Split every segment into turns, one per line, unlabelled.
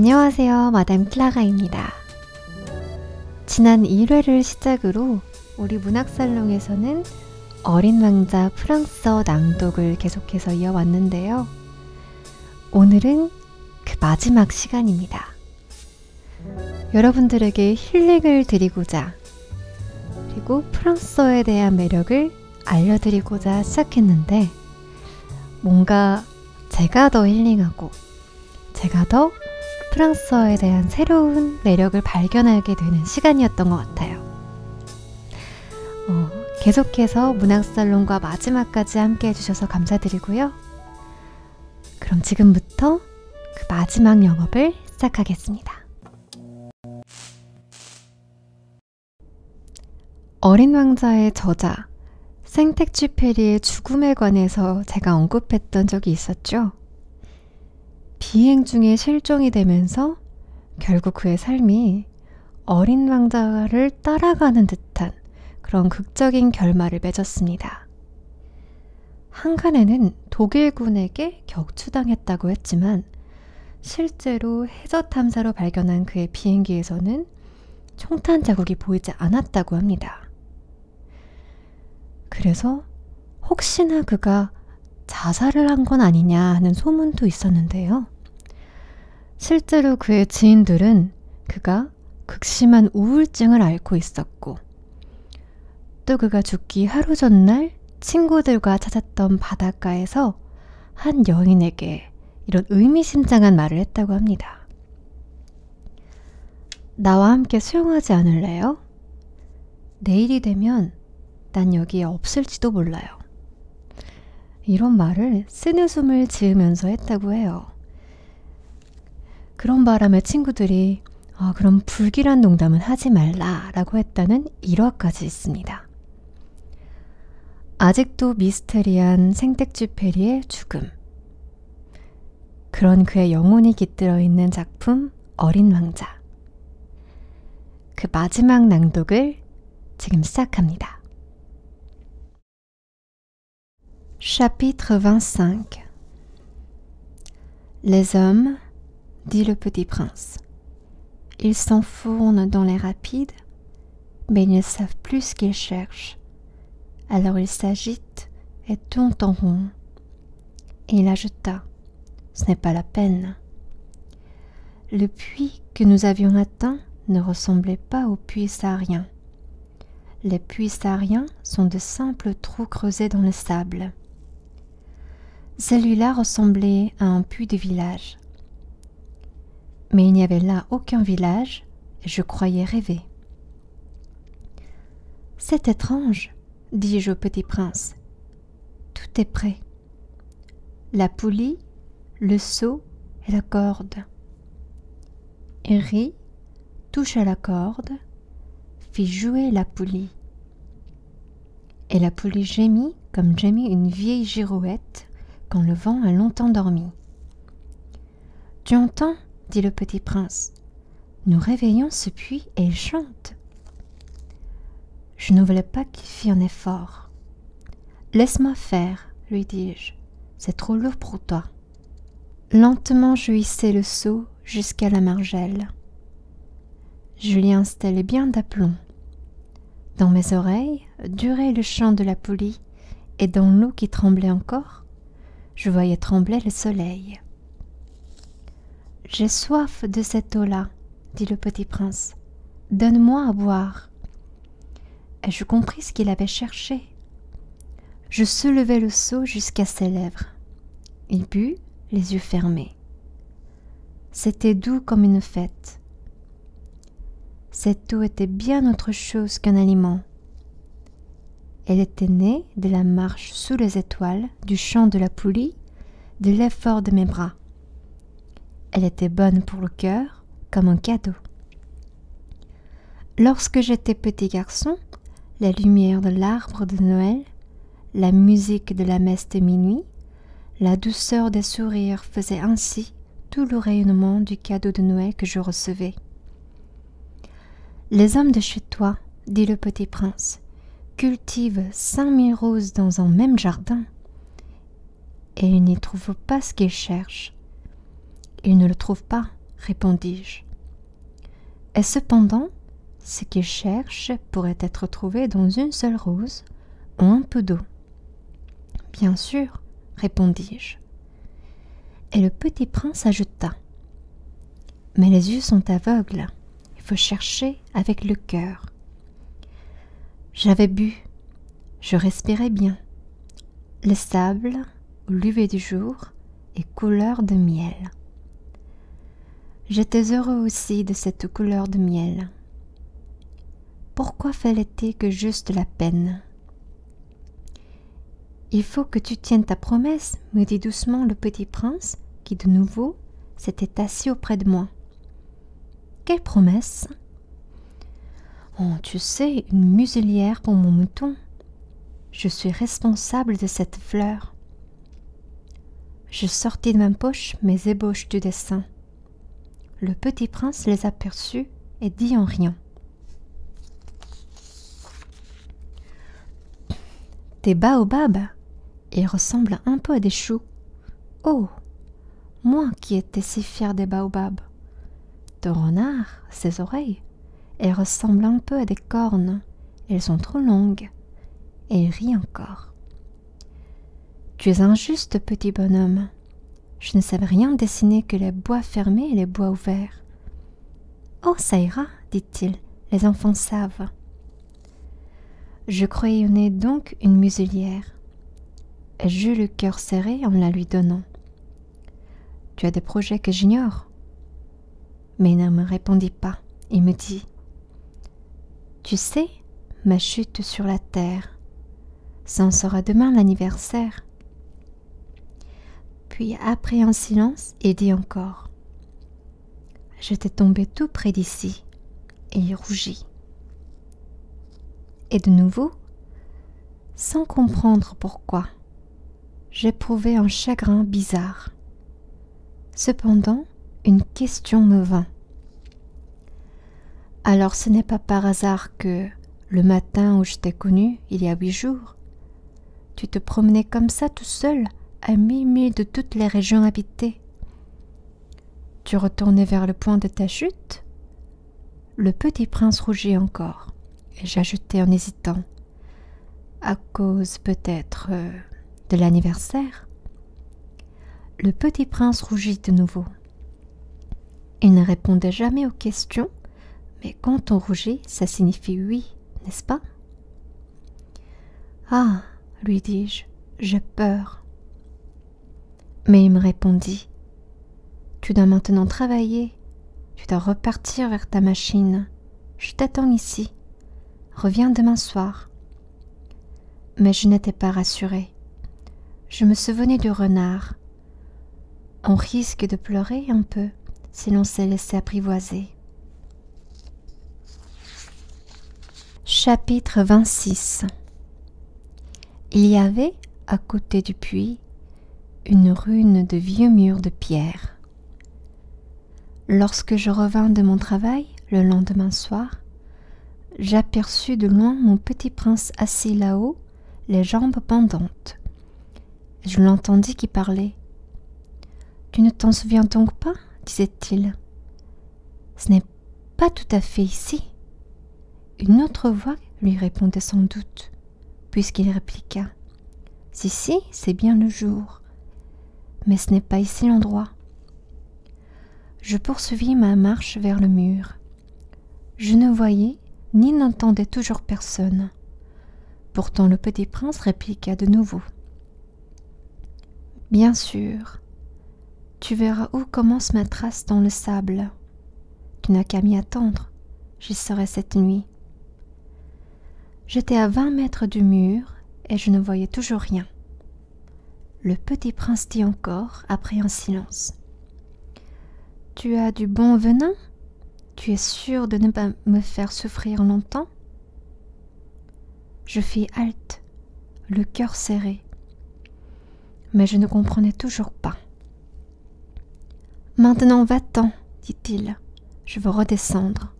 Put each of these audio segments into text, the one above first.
안녕하세요, 마담 클라가입니다. 지난 1회를 시작으로 우리 문학살롱에서는 어린 왕자 프랑스어 낭독을 계속해서 이어왔는데요. 오늘은 그 마지막 시간입니다. 여러분들에게 힐링을 드리고자, 그리고 프랑스어에 대한 매력을 알려드리고자 시작했는데, 뭔가 제가 더 힐링하고 제가 더 프랑스어에 대한 새로운 매력을 발견하게 되는 시간이었던 것 같아요. 계속해서 문학살롱과 마지막까지 함께 해주셔서 감사드리고요. 그럼 지금부터 그 마지막 영업을 시작하겠습니다. 어린 왕자의 저자 생텍쥐페리의 죽음에 관해서 제가 언급했던 적이 있었죠. 비행 중에 실종이 되면서 결국 그의 삶이 어린 왕자를 따라가는 듯한 그런 극적인 결말을 맺었습니다. 한간에는 독일군에게 격추당했다고 했지만 실제로 해저 탐사로 발견한 그의 비행기에서는 총탄 자국이 보이지 않았다고 합니다. 그래서 혹시나 그가 자살을 한 건 아니냐 하는 소문도 있었는데요. 실제로 그의 지인들은 그가 극심한 우울증을 앓고 있었고, 또 그가 죽기 하루 전날 친구들과 찾았던 바닷가에서 한 여인에게 이런 의미심장한 말을 했다고 합니다. 나와 함께 수영하지 않을래요? 내일이 되면 난 여기에 없을지도 몰라요. 이런 말을 쓰는 숨을 지으면서 했다고 해요. 그런 바람에 친구들이 그럼 불길한 농담은 하지 말라 라고 했다는 일화까지 있습니다. 아직도 미스테리한 생텍쥐페리의 죽음, 그런 그의 영혼이 깃들어 있는 작품 어린 왕자, 그 마지막 낭독을 지금 시작합니다. Chapitre 25. Les hommes, dit le petit prince. Ils s'enfournent dans les rapides, mais ils ne savent plus ce qu'ils cherchent. Alors ils s'agitent et tournent en rond. Et il ajouta, ce n'est pas la peine. Le puits que nous avions atteint ne ressemblait pas aux puits sahariens. Les puits sahariens sont de simples trous creusés dans le sable. Celui-là ressemblait à un puits de village. Mais il n'y avait là aucun village, et je croyais rêver. C'est étrange, dis-je au petit prince. Tout est prêt. La poulie, le seau et la corde. Il rit, toucha la corde, fit jouer la poulie. Et la poulie gémit comme gémit une vieille girouette quand le vent a longtemps dormi. « Tu entends ?» dit le petit prince. « Nous réveillons ce puits et il chante. » Je ne voulais pas qu'il fît un effort. « Laisse-moi faire, lui dis-je. C'est trop lourd pour toi. » Lentement je hissai le seau jusqu'à la margelle. Je l'y installai bien d'aplomb. Dans mes oreilles durait le chant de la poulie, et dans l'eau qui tremblait encore, je voyais trembler le soleil. « J'ai soif de cette eau-là, dit le petit prince. Donne-moi à boire. » Et je compris ce qu'il avait cherché. Je soulevai le seau jusqu'à ses lèvres. Il but, les yeux fermés. C'était doux comme une fête. Cette eau était bien autre chose qu'un aliment. Elle était née de la marche sous les étoiles, du chant de la poulie, de l'effort de mes bras. Elle était bonne pour le cœur, comme un cadeau. Lorsque j'étais petit garçon, la lumière de l'arbre de Noël, la musique de la messe de minuit, la douceur des sourires faisaient ainsi tout le rayonnement du cadeau de Noël que je recevais. Les hommes de chez toi, dit le petit prince, cultivent 5000 roses dans un même jardin, et ils n'y trouvent pas ce qu'ils cherchent. Ils ne le trouvent pas, répondis-je. Et cependant, ce qu'il cherche pourrait être trouvé dans une seule rose ou un peu d'eau. Bien sûr, répondis-je. Et le petit prince ajouta. Mais les yeux sont aveugles, il faut chercher avec le cœur. J'avais bu, je respirais bien. Le sable, au lever du jour, est couleur de miel. J'étais heureux aussi de cette couleur de miel. Pourquoi fallait-il que j'eusse de la peine? Il faut que tu tiennes ta promesse, me dit doucement le petit prince, qui de nouveau s'était assis auprès de moi. Quelle promesse? Oh, tu sais, une muselière pour mon mouton. Je suis responsable de cette fleur. Je sortis de ma poche mes ébauches du dessin. Le petit prince les aperçut et dit en riant. Tes baobabs, ils ressemblent un peu à des choux. Oh, moi qui étais si fière des baobabs. Ton renard, ses oreilles, elles ressemblent un peu à des cornes. Elles sont trop longues. Et il rit encore. Tu es injuste, petit bonhomme. Je ne savais rien dessiner que les bois fermés et les bois ouverts. Oh, ça ira, dit-il, les enfants savent. Je crayonnai donc une muselière. Et j'eus le cœur serré en la lui donnant. Tu as des projets que j'ignore. Mais il ne me répondit pas. Il me dit, tu sais, ma chute sur la terre, ça en sera demain l'anniversaire. Puis après un silence, il dit encore, j'étais tombé tout près d'ici, et il rougit. Et de nouveau, sans comprendre pourquoi, j'éprouvai un chagrin bizarre. Cependant, une question me vint. Alors ce n'est pas par hasard que, le matin où je t'ai connu, il y a 8 jours, tu te promenais comme ça tout seul, à 1000 milles de toutes les régions habitées. Tu retournais vers le point de ta chute? Le petit prince rougit encore, et j'ajoutai en hésitant, à cause peut-être de l'anniversaire. Le petit prince rougit de nouveau. Il ne répondait jamais aux questions, mais quand on rougit, ça signifie oui, n'est-ce pas? Ah, lui dis-je, j'ai peur. Mais il me répondit, tu dois maintenant travailler, tu dois repartir vers ta machine, je t'attends ici, reviens demain soir. Mais je n'étais pas rassurée. Je me souvenais du renard. On risque de pleurer un peu si l'on s'est laissé apprivoiser. Chapitre 26. Il y avait, à côté du puits, une rune de vieux murs de pierre. Lorsque je revins de mon travail, le lendemain soir, j'aperçus de loin mon petit prince assis là-haut, les jambes pendantes. Je l'entendis qui parlait. « Tu ne t'en souviens donc pas ?» disait-il. « Ce n'est pas tout à fait ici. » Une autre voix lui répondait sans doute, puisqu'il répliqua. « Si, c'est bien le jour, mais ce n'est pas ici l'endroit. » Je poursuivis ma marche vers le mur. Je ne voyais ni n'entendais toujours personne. Pourtant le petit prince répliqua de nouveau. « Bien sûr, tu verras où commence ma trace dans le sable. Tu n'as qu'à m'y attendre, j'y serai cette nuit. » J'étais à 20 mètres du mur et je ne voyais toujours rien. Le petit prince dit encore, après un silence. « Tu as du bon venin? Tu es sûr de ne pas me faire souffrir longtemps? » Je fis halte, le cœur serré. Mais je ne comprenais toujours pas. « Maintenant va-t'en, dit-il, je veux redescendre. »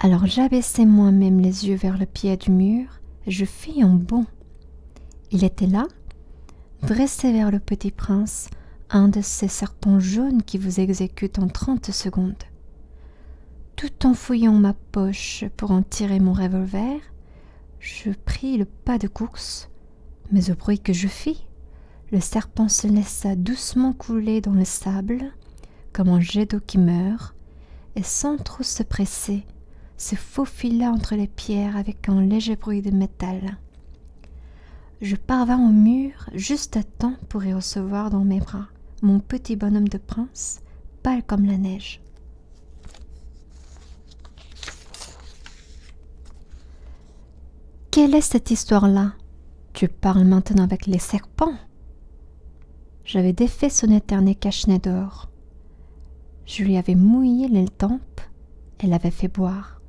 Alors j'abaissai moi-même les yeux vers le pied du mur et je fis un bond. Il était là, dressé vers le petit prince, un de ces serpents jaunes qui vous exécutent en 30 secondes. Tout en fouillant ma poche pour en tirer mon revolver, je pris le pas de course, mais au bruit que je fis, le serpent se laissa doucement couler dans le sable, comme un jet d'eau qui meurt, et sans trop se presser, se faufila entre les pierres avec un léger bruit de métal. Je parvins au mur juste à temps pour y recevoir dans mes bras mon petit bonhomme de prince, pâle comme la neige. Quelle est cette histoire-là? Tu parles maintenant avec les serpents? J'avais défait son éternel cache-nez d'or. Je lui avais mouillé les tempes et l'avais fait boire.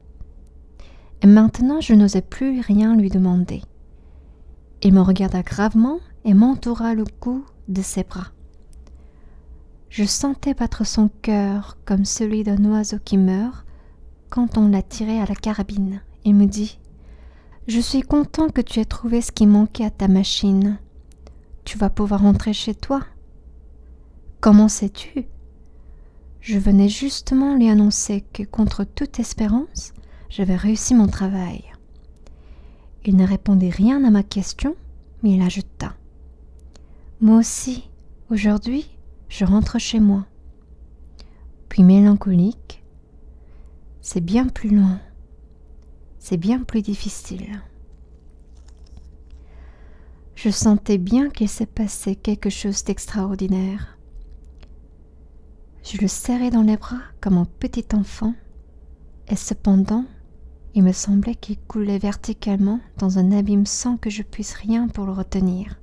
Et maintenant je n'osais plus rien lui demander. Il me regarda gravement et m'entoura le cou de ses bras. Je sentais battre son cœur comme celui d'un oiseau qui meurt quand on l'a tiré à la carabine. Il me dit: « Je suis content que tu aies trouvé ce qui manquait à ta machine. Tu vas pouvoir rentrer chez toi. » « Comment sais-tu » ? Je venais justement lui annoncer que, contre toute espérance, j'avais réussi mon travail. Il ne répondit rien à ma question, mais il ajouta: « Moi aussi, aujourd'hui, je rentre chez moi. » Puis mélancolique: « C'est bien plus loin, c'est bien plus difficile. » Je sentais bien qu'il s'est passé quelque chose d'extraordinaire. Je le serrai dans les bras comme un petit enfant, et cependant, il me semblait qu'il coulait verticalement dans un abîme sans que je puisse rien pour le retenir.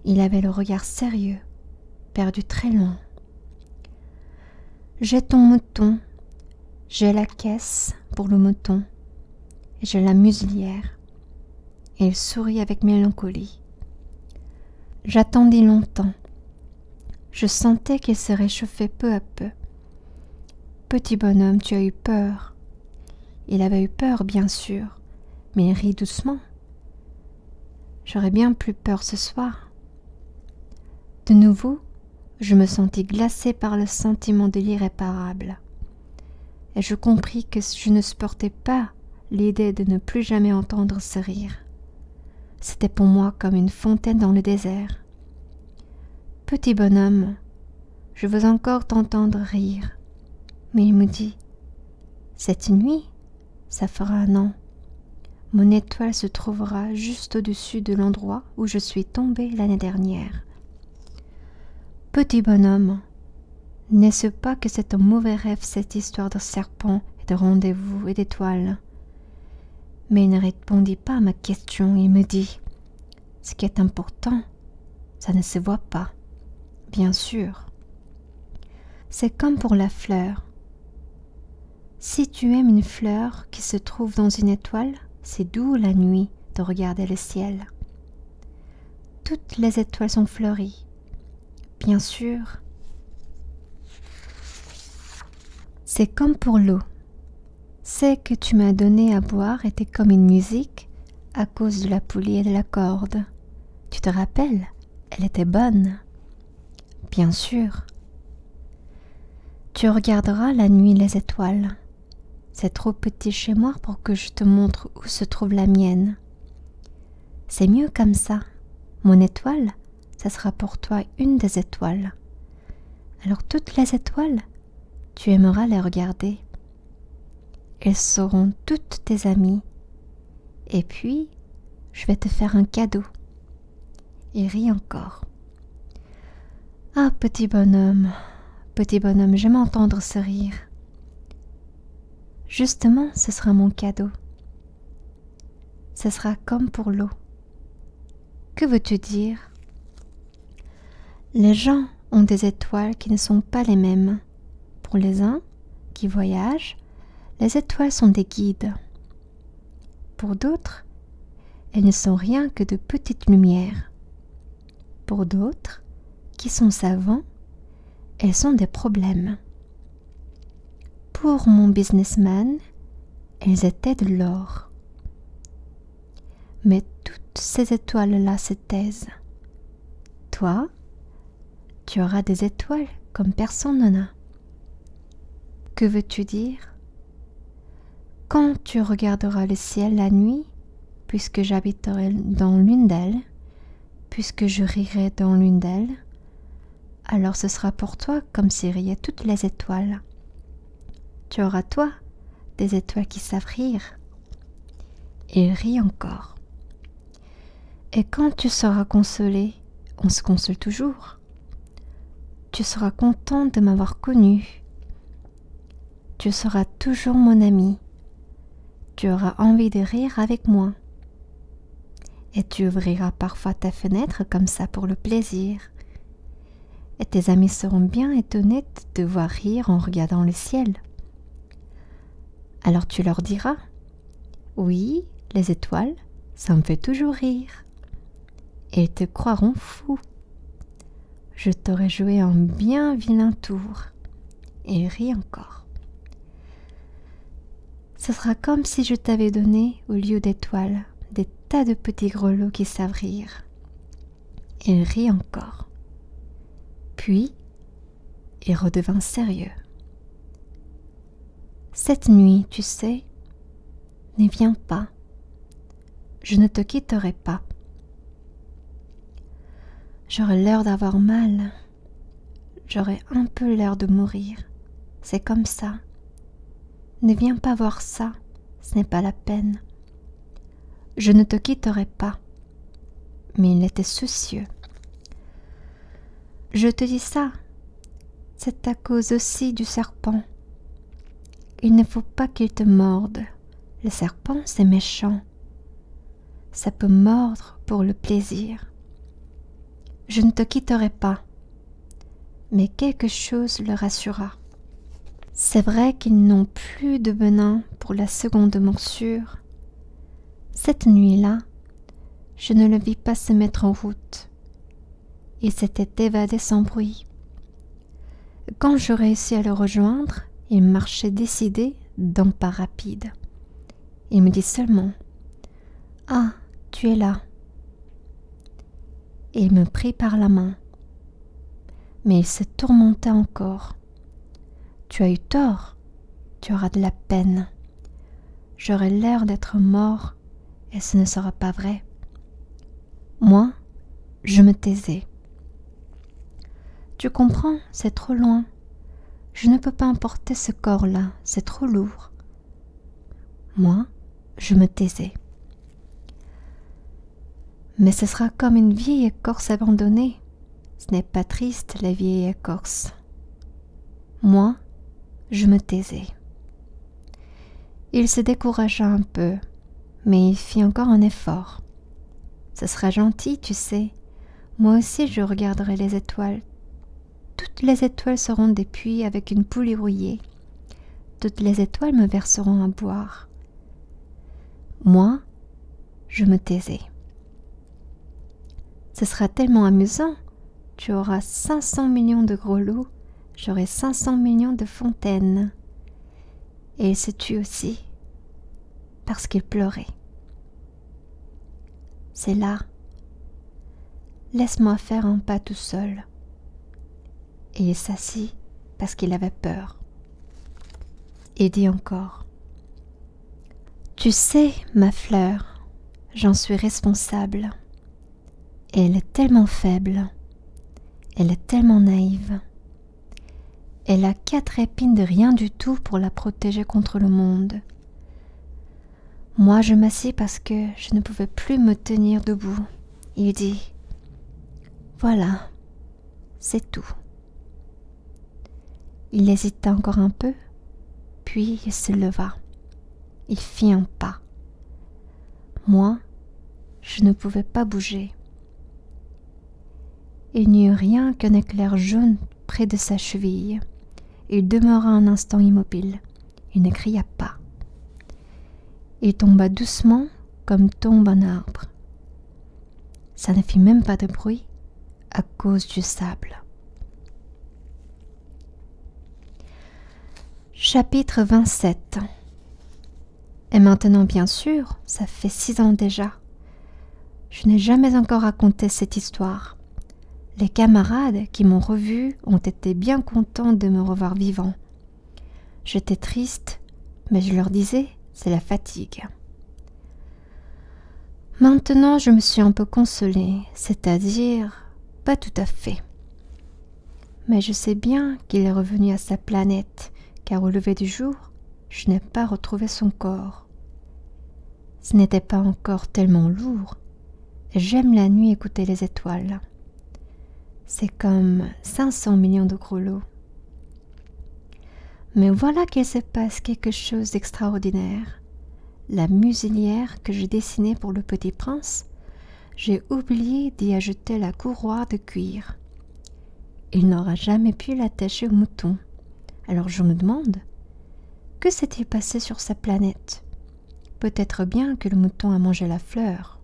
Il avait le regard sérieux, perdu très loin. « J'ai ton mouton, j'ai la caisse pour le mouton, et j'ai la muselière. » Et il sourit avec mélancolie. J'attendis longtemps. Je sentais qu'il se réchauffait peu à peu. « Petit bonhomme, tu as eu peur. » Il avait eu peur, bien sûr, mais il rit doucement. J'aurais bien plus peur ce soir. De nouveau, je me sentis glacée par le sentiment de l'irréparable. Et je compris que je ne supportais pas l'idée de ne plus jamais entendre ce rire. C'était pour moi comme une fontaine dans le désert. « Petit bonhomme, je veux encore t'entendre rire. » Mais il me dit: « Cette nuit, ça fera un an. Mon étoile se trouvera juste au-dessus de l'endroit où je suis tombée l'année dernière. » Petit bonhomme, n'est-ce pas que c'est un mauvais rêve, cette histoire de serpent et de rendez-vous et d'étoiles? Mais il ne répondit pas à ma question. Il me dit: « Ce qui est important, ça ne se voit pas. Bien sûr. C'est comme pour la fleur. Si tu aimes une fleur qui se trouve dans une étoile, c'est doux la nuit de regarder le ciel. Toutes les étoiles sont fleuries. Bien sûr. C'est comme pour l'eau. Ce que tu m'as donné à boire était comme une musique à cause de la poulie et de la corde. Tu te rappelles? Elle était bonne. Bien sûr. Tu regarderas la nuit les étoiles. C'est trop petit chez moi pour que je te montre où se trouve la mienne. C'est mieux comme ça. Mon étoile, ça sera pour toi une des étoiles. Alors toutes les étoiles, tu aimeras les regarder. Elles seront toutes tes amies. Et puis, je vais te faire un cadeau. » Il rit encore. « Ah, petit bonhomme, j'aime entendre ce rire. Justement, ce sera mon cadeau. Ce sera comme pour l'eau. Que veux-tu dire? Les gens ont des étoiles qui ne sont pas les mêmes. Pour les uns qui voyagent, les étoiles sont des guides. Pour d'autres, elles ne sont rien que de petites lumières. Pour d'autres, qui sont savants, elles sont des problèmes. Pour mon businessman, elles étaient de l'or. Mais toutes ces étoiles-là se taisent. Toi, Tu auras des étoiles comme personne n'en a. Que veux-tu dire? Quand tu regarderas le ciel la nuit, puisque j'habiterai dans l'une d'elles, puisque je rirai dans l'une d'elles, alors ce sera pour toi comme si riaient toutes les étoiles. Tu auras, toi, des étoiles qui savent rire. Et ris encore. Et quand tu seras consolé, on se console toujours. Tu seras content de m'avoir connu. Tu seras toujours mon ami. Tu auras envie de rire avec moi. Et tu ouvriras parfois ta fenêtre comme ça pour le plaisir. Et tes amis seront bien étonnés de te voir rire en regardant le ciel. Alors tu leur diras, oui, les étoiles, ça me fait toujours rire. Et ils te croiront fou. Je t'aurai joué un bien vilain tour. Et ris encore. Ce sera comme si je t'avais donné, au lieu d'étoiles, des tas de petits grelots qui savent rire. Il rit encore. Puis, il redevint sérieux. Cette nuit, tu sais, ne viens pas. Je ne te quitterai pas. J'aurai l'air d'avoir mal. J'aurai un peu l'air de mourir. C'est comme ça. Ne viens pas voir ça, ce n'est pas la peine. Je ne te quitterai pas. Mais il était soucieux. Je te dis ça, c'est à cause aussi du serpent. Il ne faut pas qu'il te morde. Le serpent, c'est méchant. Ça peut mordre pour le plaisir. Je ne te quitterai pas. Mais quelque chose le rassura. C'est vrai qu'ils n'ont plus de venin pour la seconde morsure. Cette nuit-là, je ne le vis pas se mettre en route. Il s'était évadé sans bruit. Quand je réussis à le rejoindre, il marchait décidé d'un pas rapide. Il me dit seulement « Ah, tu es là !» Et il me prit par la main. Mais il se tourmentait encore. « Tu as eu tort, tu auras de la peine. J'aurai l'air d'être mort et ce ne sera pas vrai. » Moi, je me taisais. Tu comprends, c'est trop loin. Je ne peux pas emporter ce corps-là, c'est trop lourd. Moi, je me taisais. Mais ce sera comme une vieille écorce abandonnée. Ce n'est pas triste, la vieille écorce. Moi, je me taisais. Il se découragea un peu, mais il fit encore un effort. Ce sera gentil, tu sais. Moi aussi, je regarderai les étoiles. Toutes les étoiles seront des puits avec une poulie rouillée. Toutes les étoiles me verseront à boire. Moi, je me taisais. Ce sera tellement amusant. Tu auras 500 millions de grelots, j'aurai 500 millions de fontaines. Et il se tut aussi, parce qu'il pleurait. C'est là. Laisse-moi faire un pas tout seul. Et il s'assit parce qu'il avait peur. Et dit encore, tu sais, ma fleur, j'en suis responsable. Et elle est tellement faible, elle est tellement naïve. Elle a 4 épines de rien du tout pour la protéger contre le monde. Moi, je m'assis parce que je ne pouvais plus me tenir debout. Il dit, voilà, c'est tout. Il hésita encore un peu, puis il se leva. Il fit un pas. Moi, je ne pouvais pas bouger. Il n'y eut rien qu'un éclair jaune près de sa cheville. Il demeura un instant immobile. Il ne cria pas. Il tomba doucement comme tombe un arbre. Ça ne fit même pas de bruit à cause du sable. Chapitre 27. Et maintenant, bien sûr, ça fait 6 ans déjà. Je n'ai jamais encore raconté cette histoire. Les camarades qui m'ont revu ont été bien contents de me revoir vivant. J'étais triste, mais je leur disais, c'est la fatigue. Maintenant, je me suis un peu consolée, c'est-à-dire pas tout à fait. Mais je sais bien qu'il est revenu à sa planète, car au lever du jour, je n'ai pas retrouvé son corps. Ce n'était pas encore tellement lourd, et j'aime la nuit écouter les étoiles. C'est comme 500 millions de grelots. Mais voilà qu'il se passe quelque chose d'extraordinaire. La muselière que j'ai dessinée pour le Petit Prince, j'ai oublié d'y ajouter la courroie de cuir. Il n'aura jamais pu l'attacher au mouton. Alors je me demande, que s'est-il passé sur sa planète? Peut-être bien que le mouton a mangé la fleur.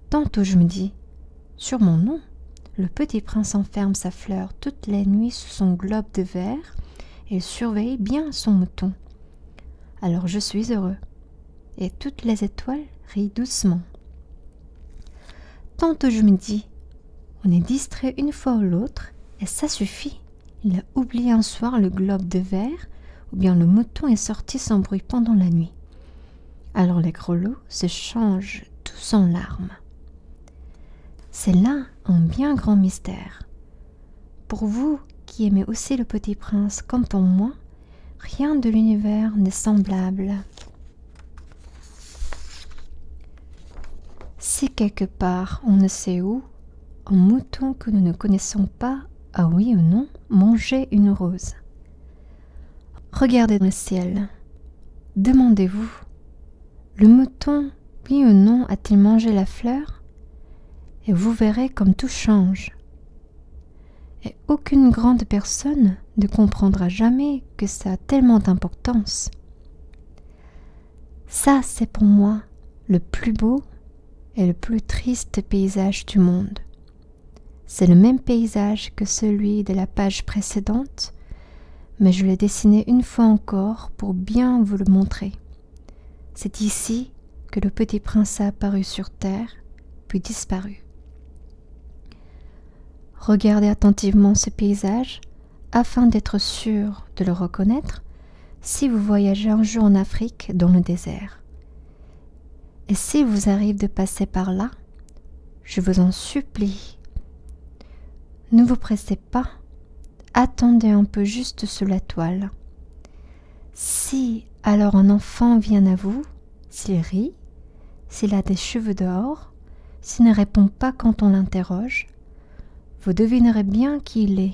Tantôt je me dis, sûrement non. Le Petit Prince enferme sa fleur toutes les nuits sous son globe de verre et surveille bien son mouton. Alors je suis heureux. Et toutes les étoiles rient doucement. Tantôt je me dis, on est distrait une fois ou l'autre et ça suffit. Il a oublié un soir le globe de verre ou bien le mouton est sorti sans bruit pendant la nuit. Alors les grelots se changent tous en larmes. C'est là un bien grand mystère. Pour vous qui aimez aussi le Petit Prince comme pour moi, rien de l'univers n'est semblable. Si quelque part, on ne sait où, un mouton que nous ne connaissons pas a oui ou non mangé une rose. Regardez le ciel. Demandez-vous, le mouton, oui ou non, a-t-il mangé la fleur? Et vous verrez comme tout change. Et aucune grande personne ne comprendra jamais que ça a tellement d'importance. Ça, c'est pour moi le plus beau et le plus triste paysage du monde. C'est le même paysage que celui de la page précédente, mais je l'ai dessiné une fois encore pour bien vous le montrer. C'est ici que le Petit Prince a apparu sur terre, puis disparu. Regardez attentivement ce paysage afin d'être sûr de le reconnaître si vous voyagez un jour en Afrique dans le désert. Et s'il vous arrive de passer par là, je vous en supplie, ne vous pressez pas, attendez un peu juste sous la toile. Si alors un enfant vient à vous, s'il rit, s'il a des cheveux d'or, s'il ne répond pas quand on l'interroge, vous devinerez bien qui il est.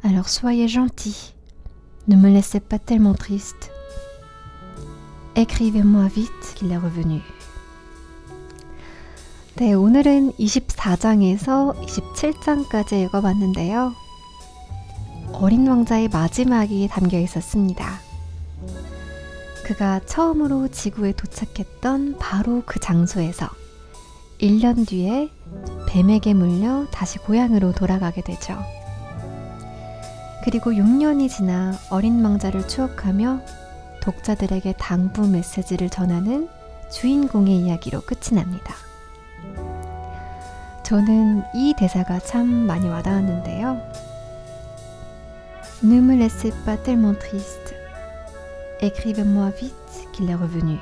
Alors soyez gentil, ne me laissez pas tellement triste. Écrivez-moi vite qu'il est revenu.
네, 오늘은 24장에서 27장까지 읽어봤는데요. 어린 왕자의 마지막이 담겨 있었습니다. 그가 처음으로 지구에 도착했던 바로 그 장소에서 1년 뒤에 뱀에게 물려 다시 고향으로 돌아가게 되죠. 그리고 6년이 지나 어린 왕자를 추억하며 독자들에게 당부 메시지를 전하는 주인공의 이야기로 끝이 납니다. 저는 이 대사가 참 많이 와닿았는데요. Ne me laissez pas tellement triste. Écrivez-moi vite qu'il est revenu.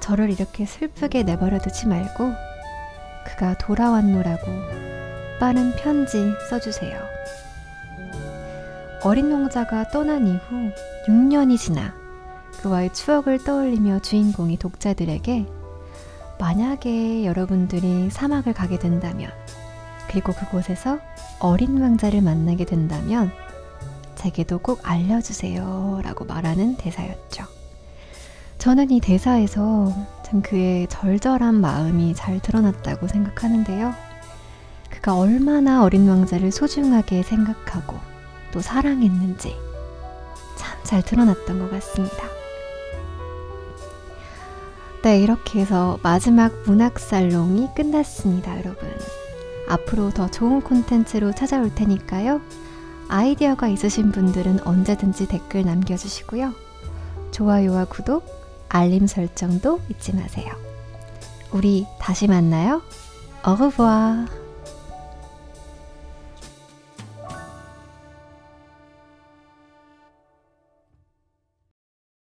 저를 이렇게 슬프게 내버려두지 말고 그가 돌아왔노라고 빠른 편지 써주세요. 어린 왕자가 떠난 이후 6년이 지나 그와의 추억을 떠올리며 주인공이 독자들에게 만약에 여러분들이 사막을 가게 된다면 그리고 그곳에서 어린 왕자를 만나게 된다면 제게도 꼭 알려주세요 라고 말하는 대사였죠. 저는 이 대사에서 참 그의 절절한 마음이 잘 드러났다고 생각하는데요. 그가 얼마나 어린 왕자를 소중하게 생각하고 또 사랑했는지 참 잘 드러났던 것 같습니다. 네, 이렇게 해서 마지막 문학살롱이 끝났습니다, 여러분. 앞으로 더 좋은 콘텐츠로 찾아올 테니까요. 아이디어가 있으신 분들은 언제든지 댓글 남겨주시고요. 좋아요와 구독, 알림 설정도 잊지 마세요. 우리 다시 만나요. Au revoir.